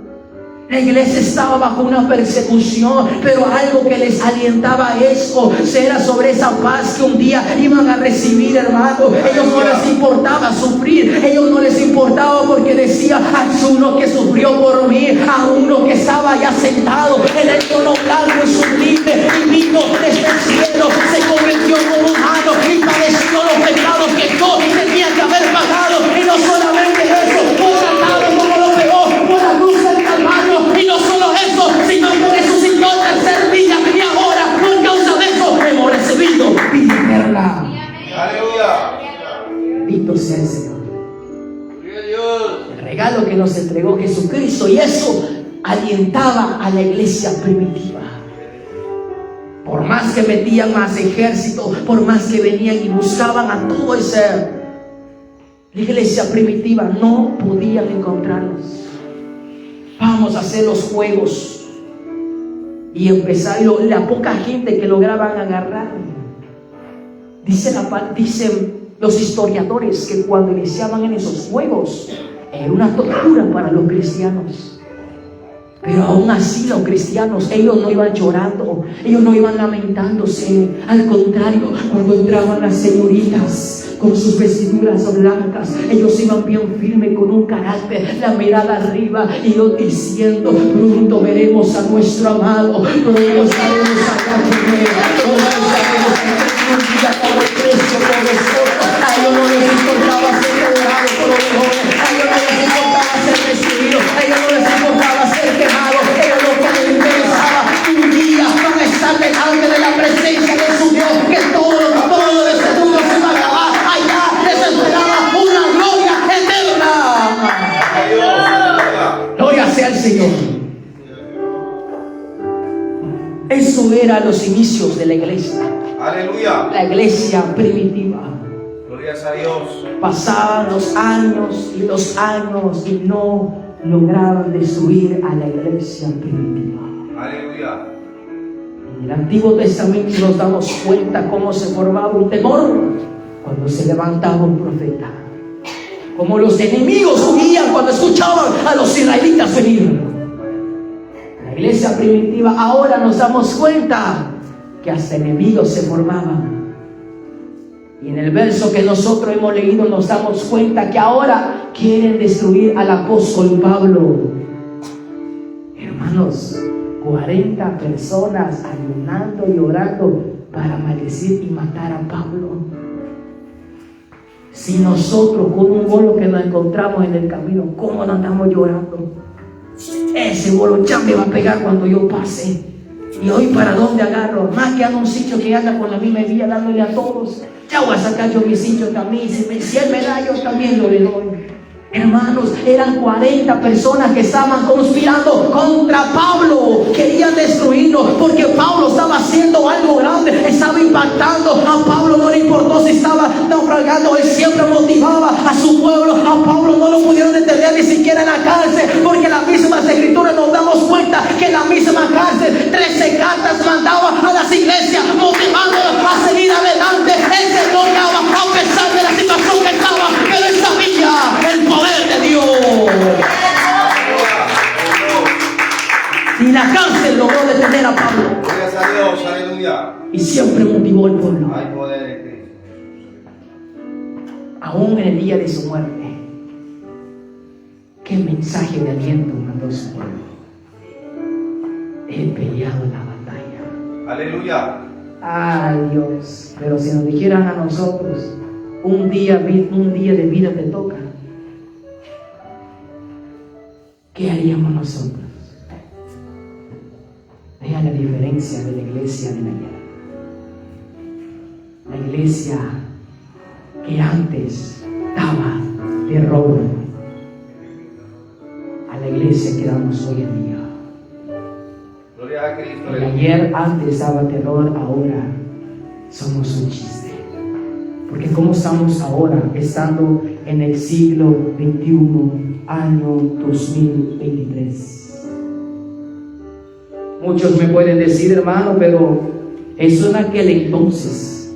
La iglesia estaba bajo una persecución, pero algo que les alientaba a eso era sobre esa paz que un día iban a recibir, hermano. Ellos no les importaba sufrir, ellos no les importaba, porque decía: hay uno que sufrió por mí, a uno que estaba ya sentado en el trono blanco y sublime, y vino desde el cielo, se convirtió en un humano y padeció los pecados que yo tenía que haber pagado. Y no solamente eso, fue tratado como lo peor por la cruz del Calvario. Y no solo eso, sino que resucitó el tercer día, y ahora por causa de eso hemos recibido vida eterna. Aleluya. Bendito sea el Señor. El regalo que nos entregó Jesucristo, y eso alientaba a la iglesia primitiva. Por más que metían más ejército, por más que venían y buscaban a todo ese, la iglesia primitiva no podían encontrarlos. Vamos a hacer los juegos y empezar. La poca gente que lograban agarrar, dicen los historiadores que cuando iniciaban en esos juegos era una tortura para los cristianos. Pero aún así los cristianos, ellos no iban llorando, ellos no iban lamentándose. Al contrario, cuando entraban las señoritas con sus vestiduras blancas, ellos iban bien firmes, con un carácter, la mirada arriba, y ellos diciendo: pronto veremos a nuestro amado, pronto estaremos allá con él, pronto estaremos en un día como el precio por nosotros. A ellos no les importaba ser tolerados por los mejores, a ellos no les importaba ser recibidos, a ellos no les importaba ser quemados. Ellos lo que les interesaba, un día van a estar delante de la presencia de su Dios, que todo de este mundo se va a acabar. Allá les esperaba una gloria eterna. Gloria sea el Señor. Eso era los inicios de la iglesia. Aleluya. La iglesia primitiva. Gloria a Dios. Pasaban los años y no lograban destruir a la iglesia primitiva. Aleluya. En el Antiguo Testamento nos damos cuenta cómo se formaba un temor cuando se levantaba un profeta, como los enemigos huían cuando escuchaban a los israelitas venir. La iglesia primitiva, ahora nos damos cuenta que hasta enemigos se formaban. Y en el verso que nosotros hemos leído nos damos cuenta que ahora quieren destruir al apóstol Pablo. Hermanos, 40 personas ayunando y orando para maldecir y matar a Pablo. Si nosotros con un bolo que nos encontramos en el camino, ¿cómo no andamos llorando? Ese bolo ya me va a pegar cuando yo pase. Y hoy, ¿para dónde agarro? Más que ando un sitio que anda con la misma vía dándole a todos. Ya voy a sacar yo mi sitio también. Si él me da, yo también lo le doy. Hermanos, eran 40 personas que estaban conspirando contra Pablo. Querían destruirlo porque Pablo estaba haciendo algo grande, estaba impactando. A Pablo no le importó si estaba naufragando, él siempre motivaba a su pueblo. A Pablo no lo pudieron detener ni siquiera en la cárcel, porque las mismas escrituras nos damos cuenta que en la misma cárcel 13 cartas mandaba a las iglesias, motivándolos a seguir adelante. Él se gloriaba a pesar de la situación que estaba, pero él sabía el poder de Dios. Y la cárcel logró detener a Pablo. Gloria a Dios, aleluya. Y siempre motivó al pueblo. Hay poder en Cristo. Aún en el día de su muerte, qué mensaje de aliento mandó su pueblo. He peleado la batalla. Aleluya. Ay, Dios, pero si nos dijeran a nosotros, un día de vida te toca, ¿qué haríamos nosotros? Vean la diferencia de la iglesia de ayer. La iglesia que antes daba terror a la iglesia que damos hoy en día. Gloria a Cristo. El ayer antes daba terror, ahora somos un chiste. Porque ¿cómo estamos ahora, estando en el siglo XXI, año 2023? Muchos me pueden decir, hermano, pero eso en aquel entonces.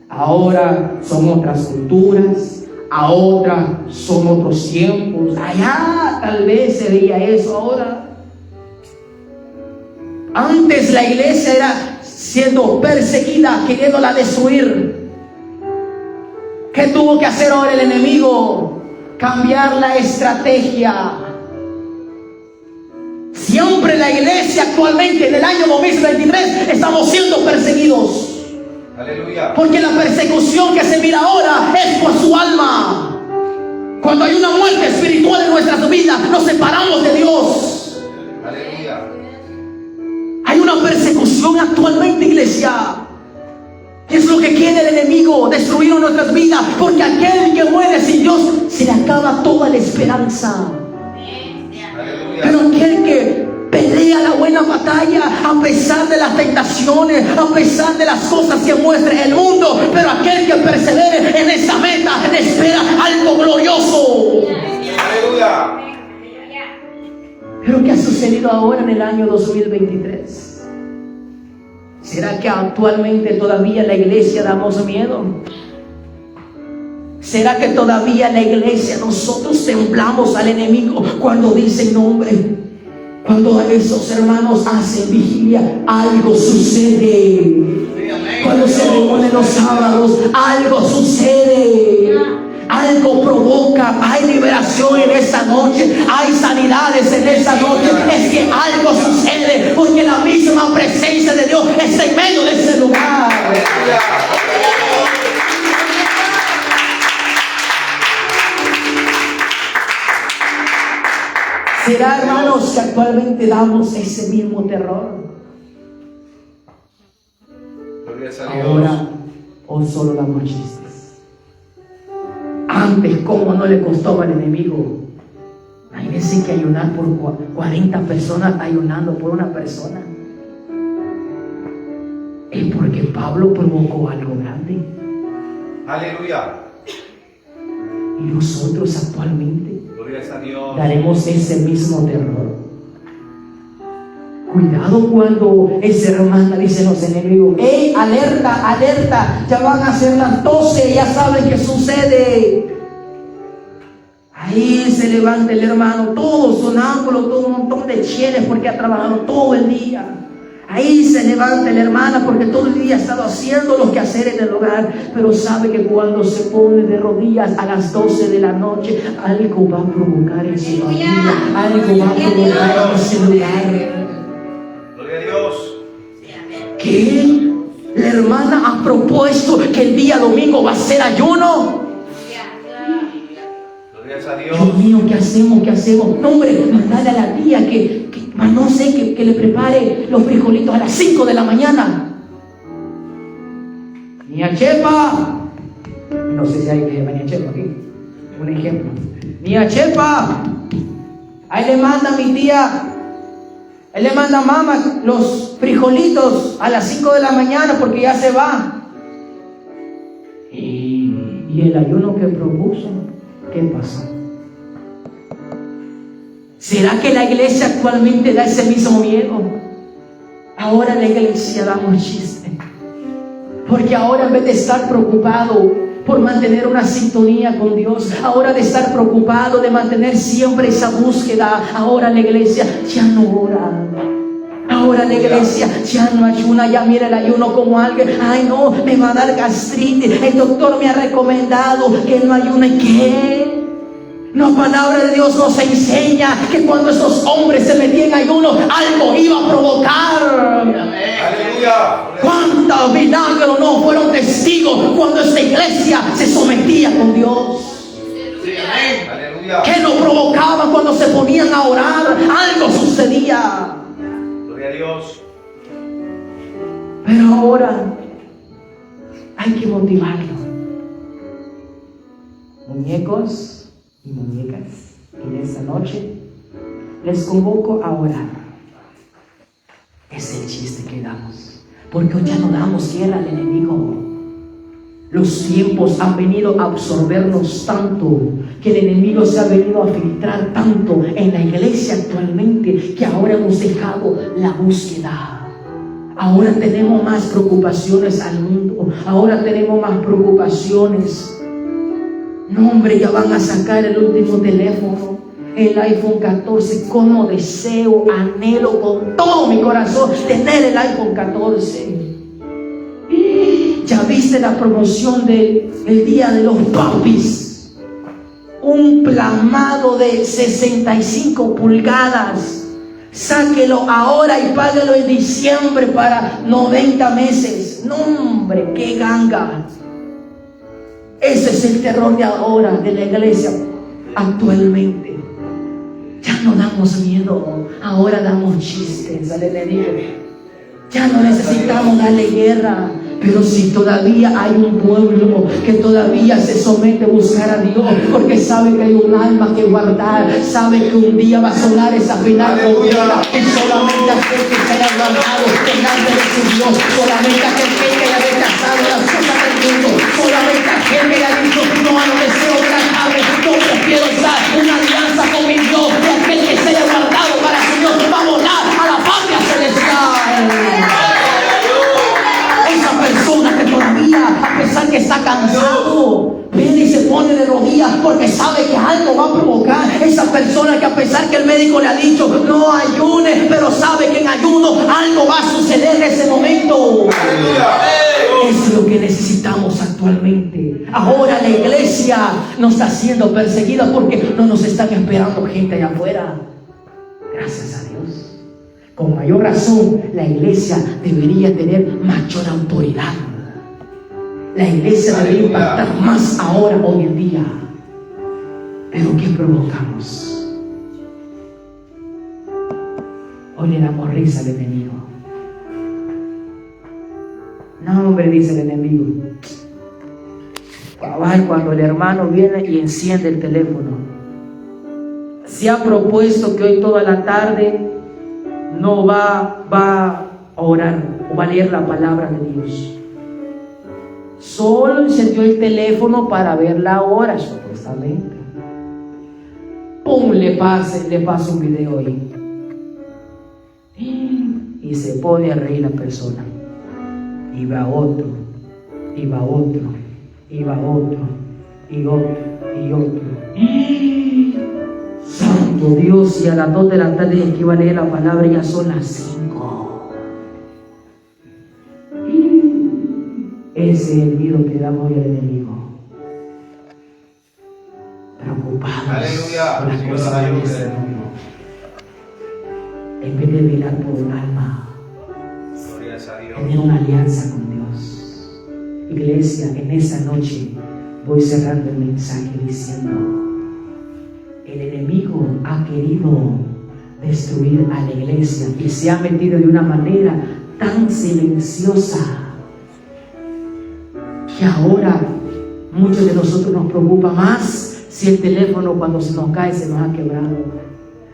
Ahora son otras culturas, ahora son otros tiempos. Allá tal vez se veía eso, ahora. Antes la iglesia era siendo perseguida, queriéndola destruir. ¿Qué tuvo que hacer ahora el enemigo? Cambiar la estrategia. Siempre la iglesia actualmente, en el año 2023, estamos siendo perseguidos. Aleluya. Porque la persecución que se mira ahora es por su alma. Cuando hay una muerte espiritual en nuestras vidas, nos separamos de Dios. Aleluya. Hay una persecución actualmente, iglesia. ¿Qué es lo que quiere el enemigo? Destruir nuestras vidas. Porque aquel que muere sin Dios, se le acaba toda la esperanza. Aleluya. Pero aquel que pelea la buena batalla, a pesar de las tentaciones, a pesar de las cosas que muestra el mundo, pero aquel que persevere en esa meta, espera algo glorioso. Aleluya. Pero ¿qué ha sucedido ahora en el año 2023? ¿Será que actualmente todavía la iglesia damos miedo? ¿Será que todavía la iglesia nosotros temblamos al enemigo cuando dice nombre? Cuando esos hermanos hacen vigilia, algo sucede. Cuando se reúnen los sábados, algo sucede. Algo provoca, hay liberación en esa noche, hay sanidades en esa noche. Es que algo sucede porque la misma presencia de Dios está en medio de ese lugar. ¿Será, hermanos, que actualmente damos ese mismo terror? Gloria a Dios. Ahora, o solo damos chistes. Antes, ¿cómo no le costó al enemigo? Imagínense que ayunar por 40 personas, ayunando por una persona. Es porque Pablo provocó algo grande. Aleluya. Y nosotros actualmente Gloria a Dios. daremos ese mismo terror. Cuidado cuando esa hermana dice los enemigos: ¡Ey, alerta, alerta! Ya van a ser las 12, ya saben qué sucede. Ahí se levanta el hermano, todo sonámbulo, todo un montón de cheles porque ha trabajado todo el día. Ahí se levanta la hermana porque todo el día ha estado haciendo los quehaceres del hogar, pero sabe que cuando se pone de rodillas a las 12 de la noche, algo va a provocar en su familia, algo va a provocar en ese lugar. Gloria a Dios. ¿Qué? La hermana ha propuesto que el día domingo va a ser ayuno. Gloria a Dios. Dios mío, ¿qué hacemos? ¿Qué hacemos? No, hombre, mandale a la tía no sé, que le prepare los frijolitos a las 5 de la mañana. Niña Chepa, no sé si hay que Niña Chepa aquí, un ejemplo. Niña Chepa, ahí le manda mi tía, ahí le manda mamá los frijolitos a las 5 de la mañana porque ya se va. Y el ayuno que propuso, ¿qué pasó? ¿Será que la iglesia actualmente da ese mismo miedo? Ahora la iglesia da un chiste. Porque ahora, en vez de estar preocupado por mantener una sintonía con Dios, ahora de estar preocupado de mantener siempre esa búsqueda, ahora la iglesia ya no ora. Ahora la iglesia ya no ayuna, ya mira el ayuno como algo: ay no, me va a dar gastritis, el doctor me ha recomendado que no ayune. ¿Qué? La palabra de Dios nos enseña que cuando esos hombres se metían en ayuno, algo iba a provocar. Aleluya. ¿Cuántos milagros no fueron testigos cuando esta iglesia se sometía con Dios? Aleluya. ¿Qué lo provocaba cuando se ponían a orar? Algo sucedía. Gloria a Dios. Pero ahora hay que motivarlo. Muñecos y muñecas, en esta noche les convoco a orar. Es el chiste que damos, porque hoy ya no damos tierra al enemigo. Los tiempos han venido a absorbernos tanto, que el enemigo se ha venido a filtrar tanto en la iglesia actualmente, que ahora hemos dejado la búsqueda. Ahora tenemos más preocupaciones al mundo, ahora tenemos más preocupaciones. No, hombre, ya van a sacar el último teléfono, el iPhone 14. Como deseo, anhelo con todo mi corazón tener el iPhone 14. ¿Ya viste la promoción del Día de los Papis? Un plamado de 65 pulgadas. Sáquelo ahora y páguelo en diciembre para 90 meses. No, hombre, qué ganga. Ese es el terror de ahora de la iglesia actualmente. Ya no damos miedo, ahora damos chistes al enemigo. Ya no necesitamos darle guerra. Pero si todavía hay un pueblo que todavía se somete a buscar a Dios, porque sabe que hay un alma que guardar, sabe que un día va a sonar esa final condena, y solamente aquel que se haya guardado delante de su Dios, solamente aquel que haya rechazado las cosas del mundo, solamente aquel que haya dicho no a lo deseo de la carne, no prefiero estar una alianza con mi Dios, y aquel que se haya guardado para su Dios va a volar a la patria celestial. Esa persona que todavía, a pesar que está cansado, viene y se pone de rodillas porque sabe que algo va a provocar. Esa persona que, a pesar que el médico le ha dicho no ayunes, pero sabe que en ayuno algo va a suceder en ese momento. Es lo que necesitamos actualmente. Ahora la iglesia no está siendo perseguida porque no nos están esperando gente allá afuera. Gracias a Dios. Con mayor razón, la iglesia debería tener mayor autoridad. La iglesia debería impactar más ahora, hoy en día. Pero ¿qué provocamos? Hoy le damos risa al enemigo. No, hombre, dice el enemigo. Cabal, cuando el hermano viene y enciende el teléfono, se ha propuesto que hoy toda la tarde no va a orar o va a leer la palabra de Dios. Solo encendió el teléfono para ver la hora, supuestamente. ¡Pum! Le pasa un video ahí. Y se pone a reír la persona. Y va otro, y va otro, y va otro, y otro, y otro. Santo Dios, y a las 2 de la tarde que iba a leer la palabra, ya son las 5. Ese es el miedo que damos hoy al enemigo. Preocupados por las cosas de este mundo, en vez de velar por un alma, tener una alianza con Dios. Iglesia, en esta noche voy cerrando el mensaje diciendo: el enemigo ha querido destruir a la iglesia y se ha metido de una manera tan silenciosa que ahora muchos de nosotros nos preocupa más si el teléfono cuando se nos cae se nos ha quebrado.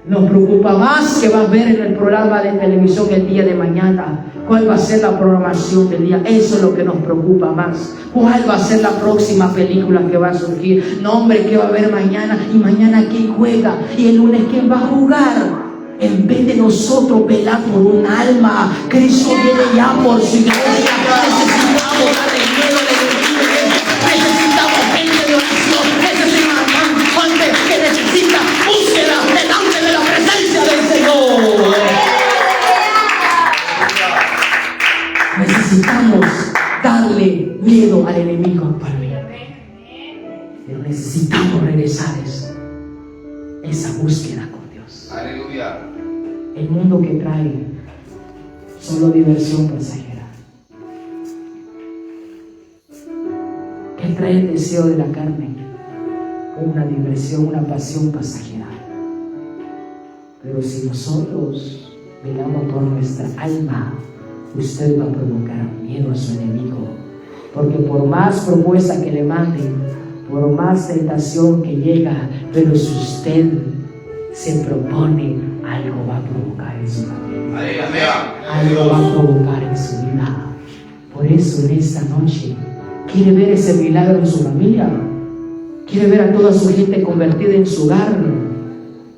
Nos preocupa más que va a ver en el programa de televisión el día de mañana. ¿Cuál va a ser la programación del día? Eso es lo que nos preocupa más. ¿Cuál va a ser la próxima película que va a surgir? No, hombre, ¿qué va a haber mañana? Y mañana ¿quién juega? Y el lunes ¿quién va a jugar? En vez de nosotros velar por un alma, Cristo viene ya por su iglesia. Necesitamos darle miedo al enemigo. Necesitamos gente de oración. Necesitamos gente que necesita búsqueda delante de la presencia del Señor. Necesitamos darle miedo al enemigo actualmente. Pero necesitamos regresar esa búsqueda con Dios. Aleluya. El mundo que trae solo diversión pasajera, que trae el deseo de la carne, una diversión, una pasión pasajera. Pero si nosotros velamos por nuestra alma, usted va a provocar miedo a su enemigo, porque por más propuesta que le manden, por más tentación que llega, pero si usted se propone algo va a provocar en su familia. Amén. Algo va a provocar en su vida. Por eso en esta noche quiere ver ese milagro en su familia. Quiere ver a toda su gente convertida en su hogar.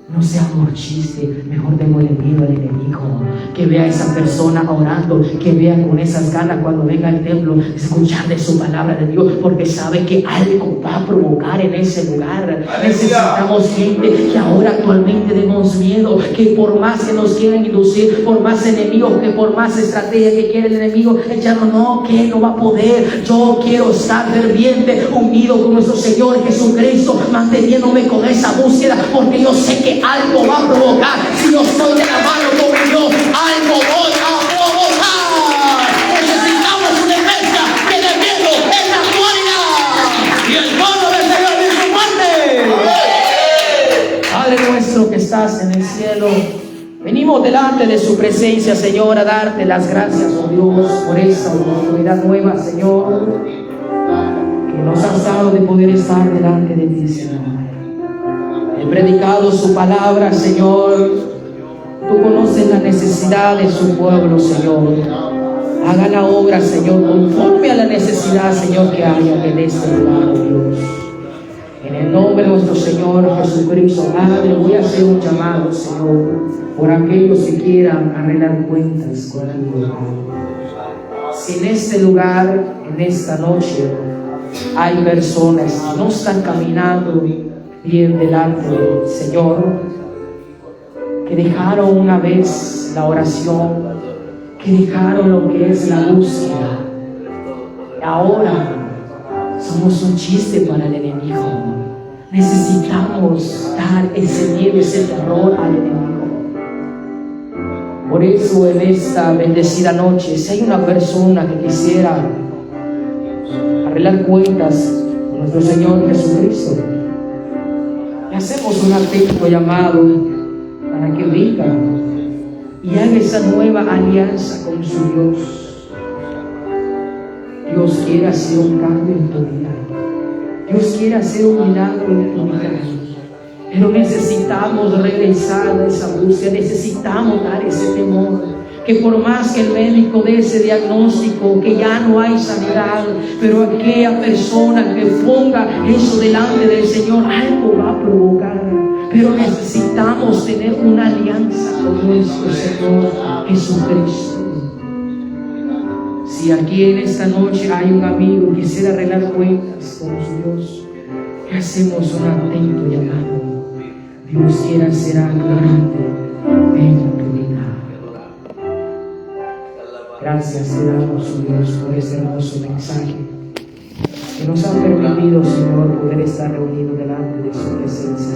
No sea por chiste, mejor démosle miedo al enemigo. Que vea a esa persona orando, que vea con esas ganas cuando venga al templo, escuchar de su palabra de Dios, porque sabe que algo va a provocar en ese lugar. Aleluya. Necesitamos gente que ahora actualmente demos miedo, que por más que nos quieran inducir, por más enemigos, que por más estrategia que quiere el enemigo, echarnos, no, que no va a poder. Yo quiero estar ferviente, unido con nuestro Señor Jesucristo, manteniéndome con esa búsqueda, porque yo sé que algo va a provocar. Si yo estoy de la mano con Dios, algo voy a provocar. Necesitamos una iglesia que de miedo en la actualidad y el trono del Señor en su muerte. Padre nuestro que estás en el cielo, venimos delante de su presencia, Señor, a darte las gracias, oh Dios, por esta oportunidad nueva, Señor, que nos has dado de poder estar delante de ti, Señor. He predicado su palabra, Señor. Tú conoces la necesidad de su pueblo, Señor. Haga la obra, Señor, conforme a la necesidad, Señor, que haya en este lugar, oh Dios. En el nombre de nuestro Señor Jesucristo, Padre, voy a hacer un llamado, Señor, por aquellos que quieran arreglar cuentas contigo. Si en este lugar, en esta noche, hay personas que no están caminando bien delante del Señor, que dejaron una vez la oración, que dejaron lo que es la búsqueda, ahora somos un chiste para el enemigo. Necesitamos dar ese miedo, ese terror al enemigo. Por eso en esta bendecida noche, si hay una persona que quisiera arreglar cuentas con nuestro Señor Jesucristo, le hacemos un atento llamado para que venga y haga esa nueva alianza con su Dios. Dios quiere hacer un cambio en tu vida. Dios quiere hacer un milagro en tu vida. Pero necesitamos regresar a esa búsqueda, necesitamos dar ese temor. Que por más que el médico dé ese diagnóstico, que ya no hay sanidad, pero aquella persona que ponga eso delante del Señor, algo va a provocar. Pero necesitamos tener una alianza con nuestro Señor Jesucristo. Si aquí en esta noche hay un amigo que quisiera arreglar cuentas con su Dios, que hacemos un atento llamado. Dios quiere hacer algo grande en tu vida. Gracias te damos, oh Dios, por este hermoso mensaje que nos ha permitido, Señor, poder estar reunidos delante de su presencia.